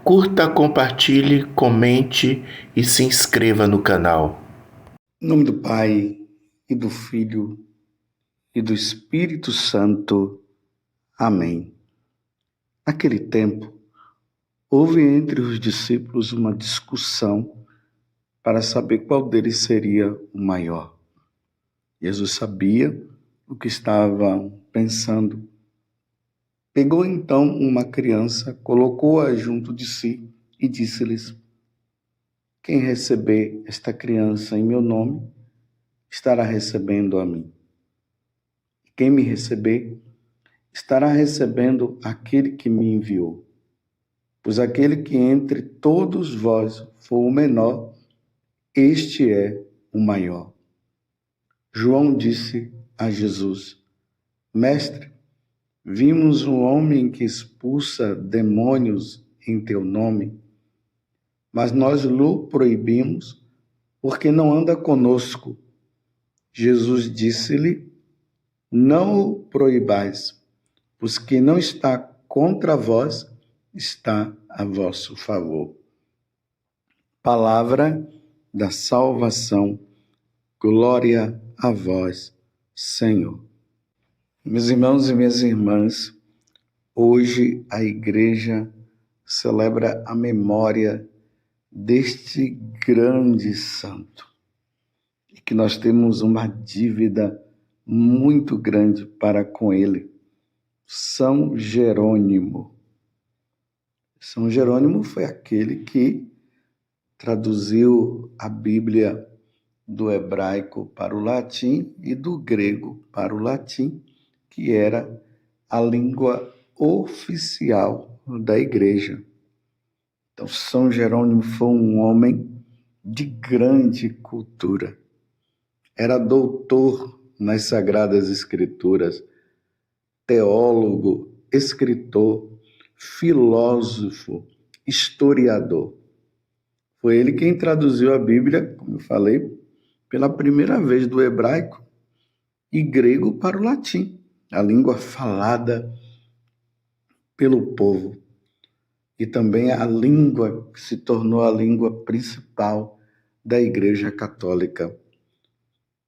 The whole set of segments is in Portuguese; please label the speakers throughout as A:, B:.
A: Curta, compartilhe, comente e se inscreva no canal.
B: Em nome do Pai, e do Filho, e do Espírito Santo. Amém. Naquele tempo, houve entre os discípulos uma discussão para saber qual deles seria o maior. Jesus sabia o que estavam pensando. Pegou então uma criança, colocou-a junto de si e disse-lhes: quem receber esta criança em meu nome, estará recebendo a mim. Quem me receber, estará recebendo aquele que me enviou. Pois aquele que entre todos vós for o menor, este é o maior. João disse a Jesus: Mestre, vimos um homem que expulsa demônios em teu nome, mas nós lhe proibimos, porque não anda conosco. Jesus disse-lhe: não o proibais, pois que não está contra vós, está a vosso favor. Palavra da salvação. Glória a vós, Senhor. Meus irmãos e minhas irmãs, hoje a igreja celebra a memória deste grande santo e que nós temos uma dívida muito grande para com ele. São Jerônimo. São Jerônimo foi aquele que traduziu a Bíblia do hebraico para o latim e do grego para o latim, que era a língua oficial da igreja. Então, São Jerônimo foi um homem de grande cultura. Era doutor nas Sagradas Escrituras, teólogo, escritor, filósofo, historiador. Foi ele quem traduziu a Bíblia, como eu falei, pela primeira vez do hebraico e grego para o latim, a língua falada pelo povo. E também a língua que se tornou a língua principal da Igreja Católica.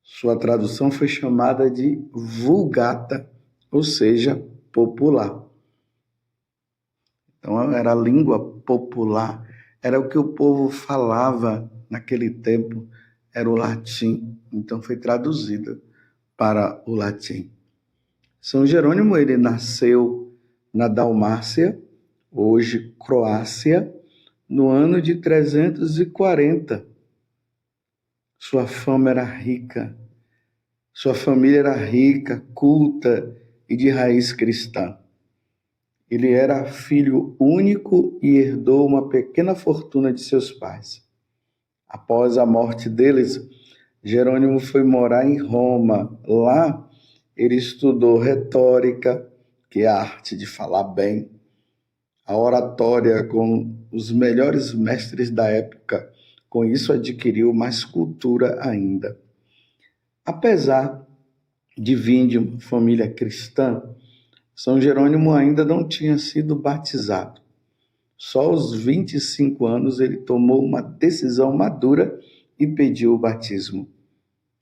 B: Sua tradução foi chamada de Vulgata, ou seja, popular. Então era a língua popular, era o que o povo falava naquele tempo, era o latim, então foi traduzida para o latim. São Jerônimo, ele nasceu na Dalmácia, hoje Croácia, no ano de 340. Sua fama era rica, sua família era rica, culta e de raiz cristã. Ele era filho único e herdou uma pequena fortuna de seus pais. Após a morte deles, Jerônimo foi morar em Roma. Lá, ele estudou retórica, que é a arte de falar bem, a oratória com os melhores mestres da época. Com isso, adquiriu mais cultura ainda. Apesar de vir de uma família cristã, São Jerônimo ainda não tinha sido batizado. Só aos 25 anos ele tomou uma decisão madura e pediu o batismo.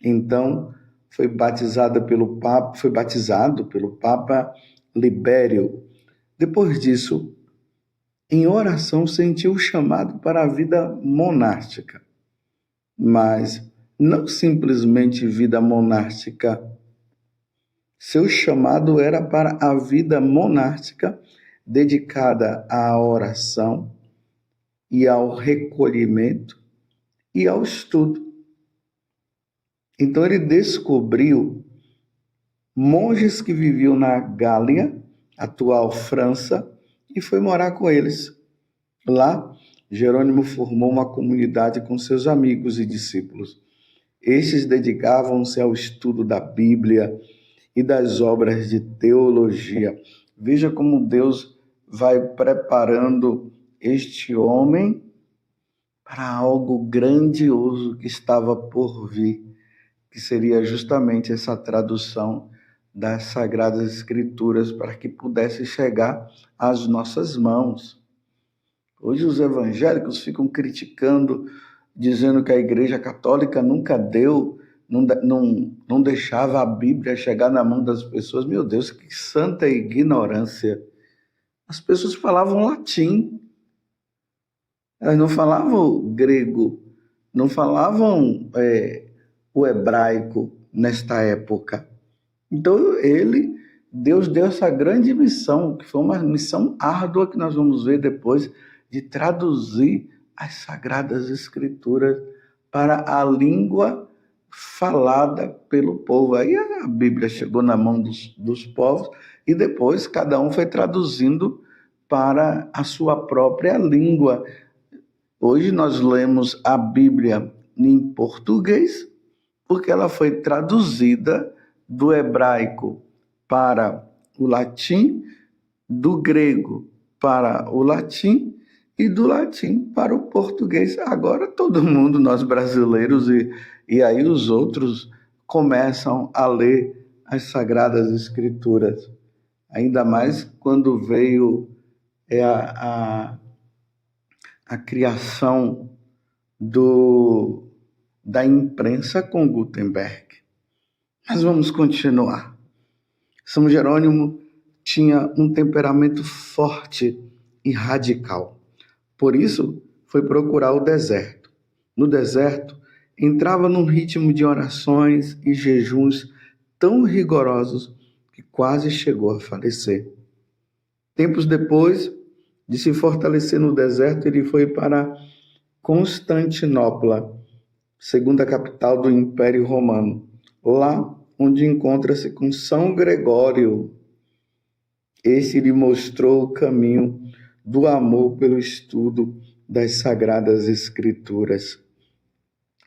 B: Então, foi batizado pelo Papa Libério. Depois disso, em oração, sentiu o chamado para a vida monástica. Mas não simplesmente vida monástica. Seu chamado era para a vida monástica dedicada à oração e ao recolhimento e ao estudo. Então ele descobriu monges que viviam na Gália, atual França, e foi morar com eles. Lá, Jerônimo formou uma comunidade com seus amigos e discípulos. Estes dedicavam-se ao estudo da Bíblia e das obras de teologia. Veja como Deus vai preparando este homem para algo grandioso que estava por vir, que seria justamente essa tradução das Sagradas Escrituras para que pudesse chegar às nossas mãos. Hoje os evangélicos ficam criticando, dizendo que a Igreja Católica nunca deu, não deixava a Bíblia chegar na mão das pessoas. Meu Deus, que santa ignorância! As pessoas falavam latim, elas não falavam grego, não falavam o hebraico nesta época. Então Deus deu essa grande missão, que foi uma missão árdua que nós vamos ver depois, de traduzir as Sagradas Escrituras para a língua falada pelo povo. Aí a Bíblia chegou na mão dos povos e depois cada um foi traduzindo para a sua própria língua. Hoje nós lemos a Bíblia em português porque ela foi traduzida do hebraico para o latim, do grego para o latim e do latim para o português. Agora todo mundo, nós brasileiros e aí os outros, começam a ler as Sagradas Escrituras. Ainda mais quando veio a criação da imprensa com Gutenberg. Mas vamos continuar. São Jerônimo tinha um temperamento forte e radical. Por isso, foi procurar o deserto. No deserto, entrava num ritmo de orações e jejuns tão rigorosos que quase chegou a falecer. Tempos depois de se fortalecer no deserto, ele foi para Constantinopla, segunda capital do Império Romano, lá onde encontra-se com São Gregório. Esse lhe mostrou o caminho do amor pelo estudo das Sagradas Escrituras.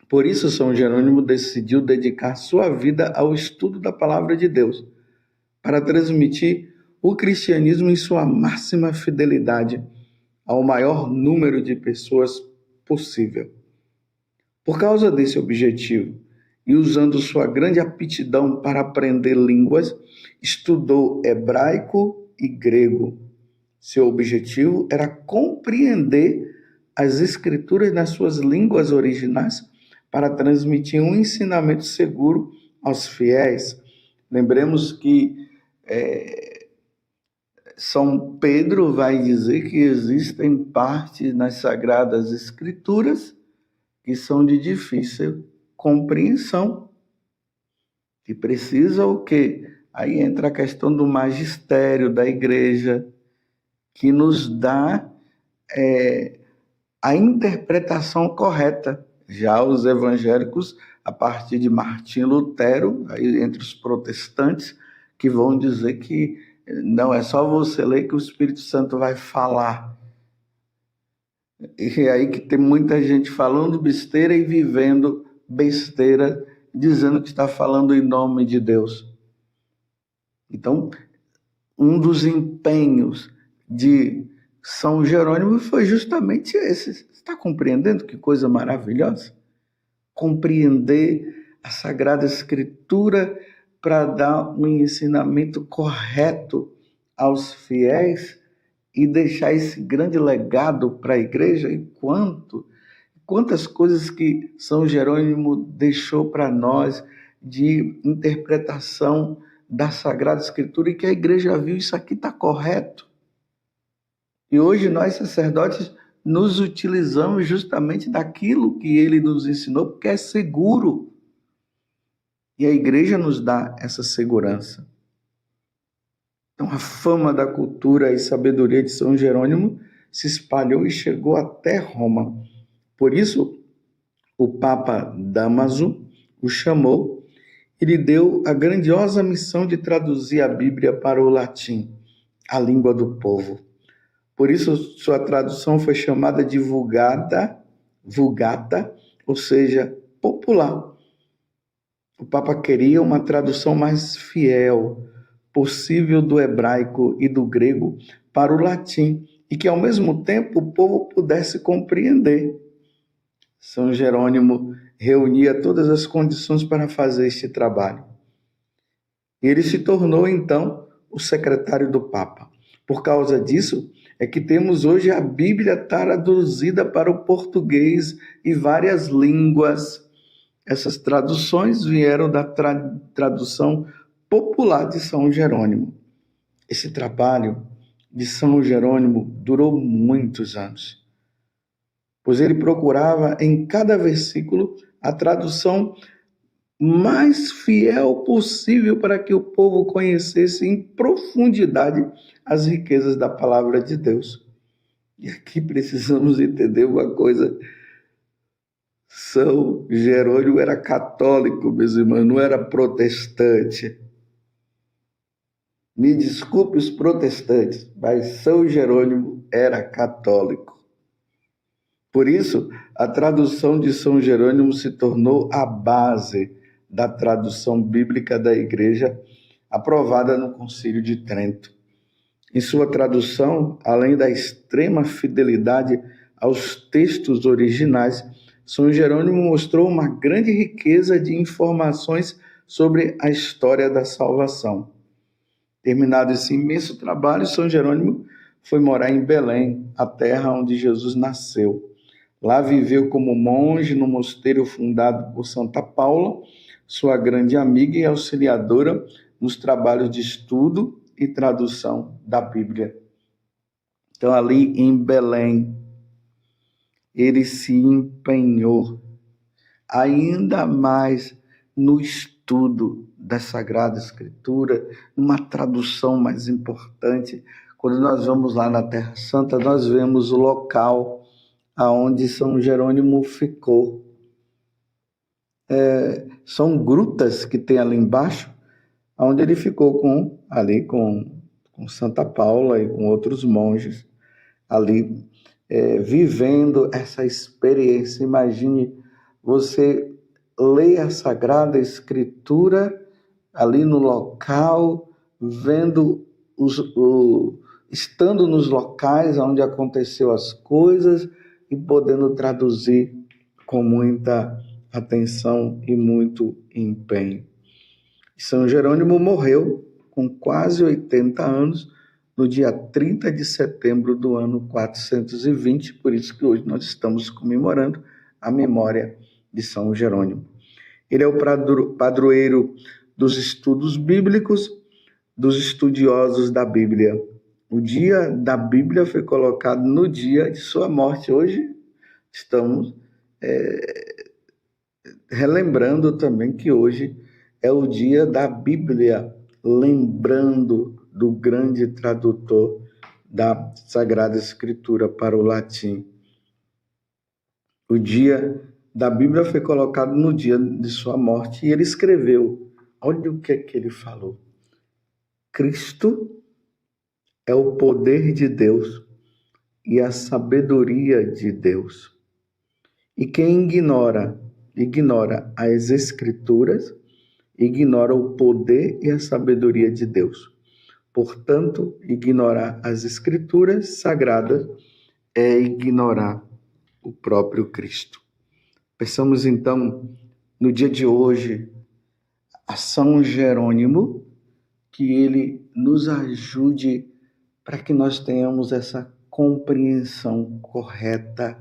B: Por isso, São Jerônimo decidiu dedicar sua vida ao estudo da Palavra de Deus, para transmitir o cristianismo em sua máxima fidelidade ao maior número de pessoas possível. Por causa desse objetivo, e usando sua grande aptidão para aprender línguas, estudou hebraico e grego. Seu objetivo era compreender as Escrituras nas suas línguas originais para transmitir um ensinamento seguro aos fiéis. Lembremos que São Pedro vai dizer que existem partes nas Sagradas Escrituras que são de difícil compreensão. E precisa o quê? Aí entra a questão do magistério da igreja, que nos dá a interpretação correta. Já os evangélicos, a partir de Martim Lutero, aí entre os protestantes, que vão dizer que não é só você ler que o Espírito Santo vai falar. E é aí que tem muita gente falando besteira e vivendo besteira, dizendo que está falando em nome de Deus. Então, um dos empenhos de São Jerônimo foi justamente esse. Você está compreendendo que coisa maravilhosa? Compreender a Sagrada Escritura para dar um ensinamento correto aos fiéis e deixar esse grande legado para a igreja. E quantas coisas que São Jerônimo deixou para nós de interpretação da Sagrada Escritura e que a igreja viu, isso aqui está correto. E hoje nós, sacerdotes, nos utilizamos justamente daquilo que ele nos ensinou, porque é seguro. E a igreja nos dá essa segurança. Então, a fama da cultura e sabedoria de São Jerônimo se espalhou e chegou até Roma. Por isso, o Papa Dámaso o chamou e lhe deu a grandiosa missão de traduzir a Bíblia para o latim, a língua do povo. Por isso, sua tradução foi chamada de Vulgata, ou seja, popular. O Papa queria uma tradução mais fiel possível do hebraico e do grego para o latim, e que, ao mesmo tempo, o povo pudesse compreender. São Jerônimo reunia todas as condições para fazer este trabalho. Ele se tornou, então, o secretário do Papa. Por causa disso, é que temos hoje a Bíblia traduzida para o português e várias línguas. Essas traduções vieram da tradução popular de São Jerônimo. Esse trabalho de São Jerônimo durou muitos anos, pois ele procurava em cada versículo a tradução mais fiel possível para que o povo conhecesse em profundidade as riquezas da palavra de Deus. E aqui precisamos entender uma coisa. São Jerônimo era católico, meus irmãos, não era protestante. Me desculpe os protestantes, mas São Jerônimo era católico. Por isso, a tradução de São Jerônimo se tornou a base da tradução bíblica da Igreja, aprovada no Concílio de Trento. Em sua tradução, além da extrema fidelidade aos textos originais, São Jerônimo mostrou uma grande riqueza de informações sobre a história da salvação. Terminado esse imenso trabalho, São Jerônimo foi morar em Belém, a terra onde Jesus nasceu. Lá viveu como monge no mosteiro fundado por Santa Paula, sua grande amiga e auxiliadora nos trabalhos de estudo e tradução da Bíblia. Então, ali em Belém, ele se empenhou ainda mais no estudo da Sagrada Escritura, numa tradução mais importante. Quando nós vamos lá na Terra Santa, nós vemos o local aonde São Jerônimo ficou. São grutas que tem ali embaixo, onde ele ficou com Santa Paula e com outros monges, ali vivendo essa experiência. Imagine você ler a Sagrada Escritura ali no local, vendo estando nos locais onde aconteceu as coisas e podendo traduzir com muita atenção e muito empenho. São Jerônimo morreu com quase 80 anos no dia 30 de setembro do ano 420, por isso que hoje nós estamos comemorando a memória de São Jerônimo. Ele é o padroeiro dos estudos bíblicos, dos estudiosos da Bíblia. O dia da Bíblia foi colocado no dia de sua morte. Hoje estamos relembrando também que hoje é o dia da Bíblia, lembrando do grande tradutor da Sagrada Escritura para o latim. O dia da Bíblia foi colocado no dia de sua morte e ele escreveu. Olha o que é que ele falou. Cristo é o poder de Deus e a sabedoria de Deus. E quem ignora as Escrituras, ignora o poder e a sabedoria de Deus. Portanto, ignorar as Escrituras sagradas é ignorar o próprio Cristo. Pensamos então, no dia de hoje, a São Jerônimo, que ele nos ajude para que nós tenhamos essa compreensão correta,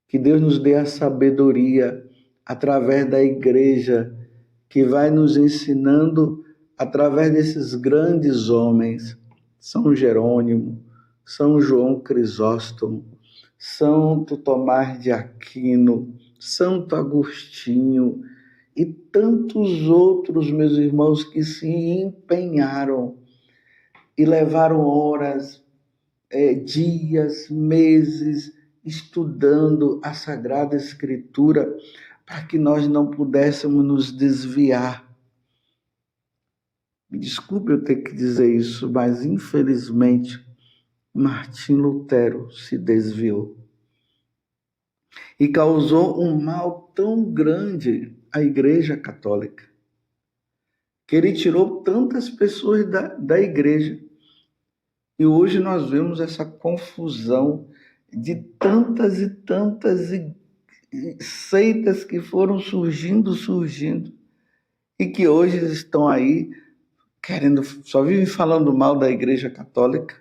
B: que Deus nos dê a sabedoria através da Igreja, que vai nos ensinando através desses grandes homens, São Jerônimo, São João Crisóstomo, Santo Tomás de Aquino, Santo Agostinho e tantos outros, meus irmãos, que se empenharam e levaram horas, dias, meses, estudando a Sagrada Escritura para que nós não pudéssemos nos desviar. Me desculpe eu ter que dizer isso, mas infelizmente Martim Lutero se desviou e causou um mal tão grande à Igreja Católica, que ele tirou tantas pessoas da Igreja. E hoje nós vemos essa confusão de tantas e tantas seitas que foram surgindo, e que hoje estão aí só vivem falando mal da Igreja Católica.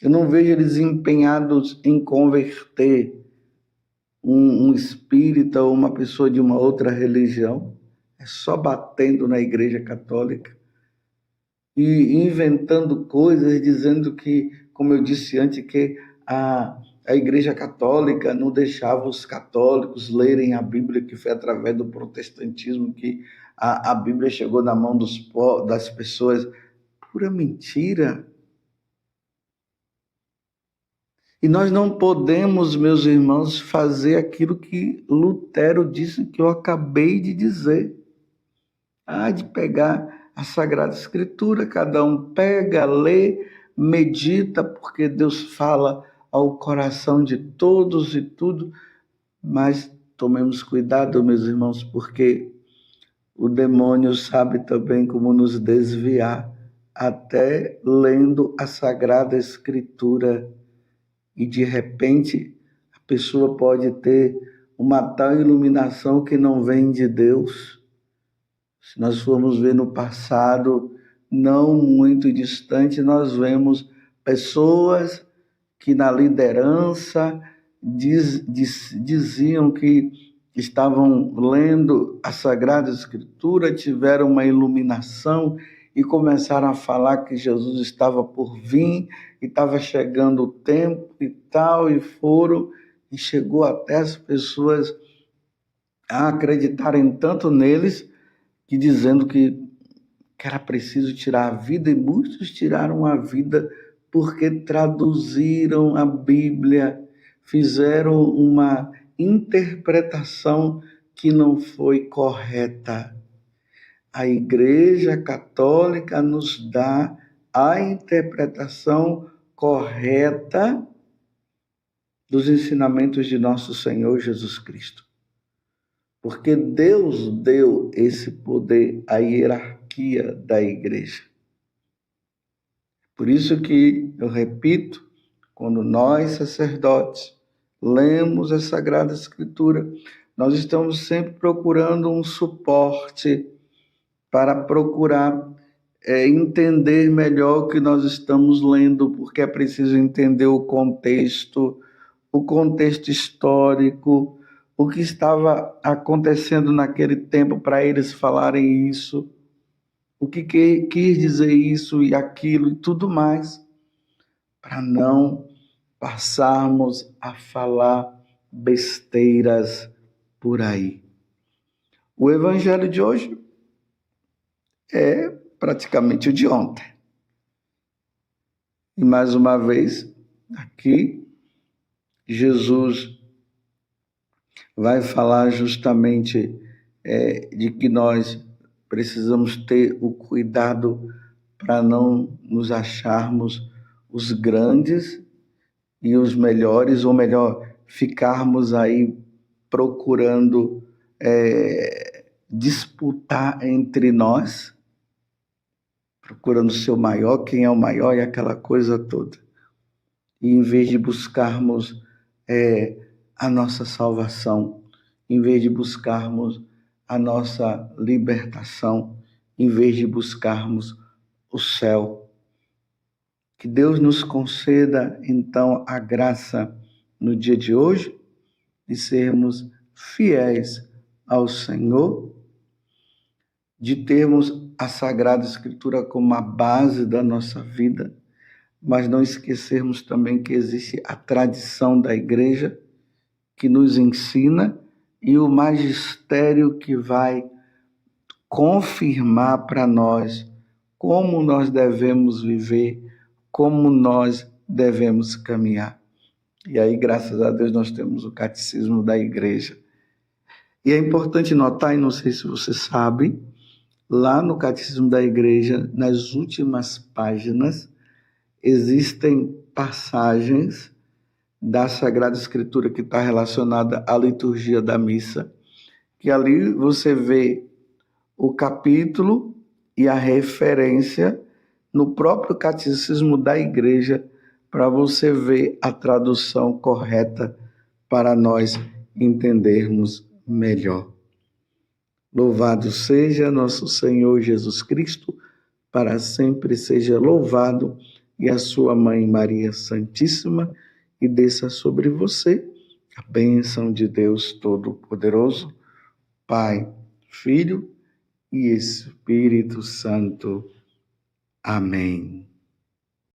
B: Eu não vejo eles empenhados em converter um espírita ou uma pessoa de uma outra religião. É só batendo na Igreja Católica e inventando coisas, dizendo que, como eu disse antes, que a Igreja Católica não deixava os católicos lerem a Bíblia, que foi através do protestantismo que a Bíblia chegou na mão das pessoas. Pura mentira. E nós não podemos, meus irmãos, fazer aquilo que Lutero disse, que eu acabei de dizer. De pegar a Sagrada Escritura, cada um pega, lê, medita, porque Deus fala ao coração de todos e tudo, mas tomemos cuidado, meus irmãos, porque o demônio sabe também como nos desviar, até lendo a Sagrada Escritura. E de repente a pessoa pode ter uma tal iluminação que não vem de Deus. Se nós formos ver no passado, não muito distante, nós vemos pessoas que na liderança diziam que estavam lendo a Sagrada Escritura, tiveram uma iluminação e começaram a falar que Jesus estava por vir, e estava chegando o tempo e tal, e chegou até as pessoas a acreditarem tanto neles, que dizendo que era preciso tirar a vida, e muitos tiraram a vida porque traduziram a Bíblia, fizeram uma interpretação que não foi correta. A Igreja Católica nos dá a interpretação correta dos ensinamentos de nosso Senhor Jesus Cristo. Porque Deus deu esse poder à hierarquia da Igreja. Por isso que, eu repito, quando nós, sacerdotes, lemos a Sagrada Escritura, nós estamos sempre procurando um suporte para procurar entender melhor o que nós estamos lendo, porque é preciso entender o contexto histórico, o que estava acontecendo naquele tempo para eles falarem isso, o que quis dizer isso e aquilo e tudo mais, para não passarmos a falar besteiras por aí. O evangelho de hoje é praticamente o de ontem. E mais uma vez, aqui, Jesus vai falar justamente de que nós precisamos ter o cuidado para não nos acharmos os grandes e os melhores, ou melhor, ficarmos aí procurando disputar entre nós, procurando ser o maior, quem é o maior e aquela coisa toda. E em vez de buscarmos a nossa salvação, em vez de buscarmos a nossa libertação, em vez de buscarmos o céu. Que Deus nos conceda, então, a graça no dia de hoje de sermos fiéis ao Senhor, de termos a Sagrada Escritura como a base da nossa vida, mas não esquecermos também que existe a tradição da Igreja que nos ensina e o magistério que vai confirmar para nós como nós devemos viver, como nós devemos caminhar. E aí, graças a Deus, nós temos o Catecismo da Igreja. E é importante notar, e não sei se você sabe, lá no Catecismo da Igreja, nas últimas páginas, existem passagens da Sagrada Escritura que está relacionada à liturgia da missa, que ali você vê o capítulo e a referência no próprio Catecismo da Igreja, para você ver a tradução correta para nós entendermos melhor. Louvado seja nosso Senhor Jesus Cristo, para sempre seja louvado e a sua mãe Maria Santíssima, e desça sobre você a bênção de Deus Todo-Poderoso, Pai, Filho e Espírito Santo. Amém.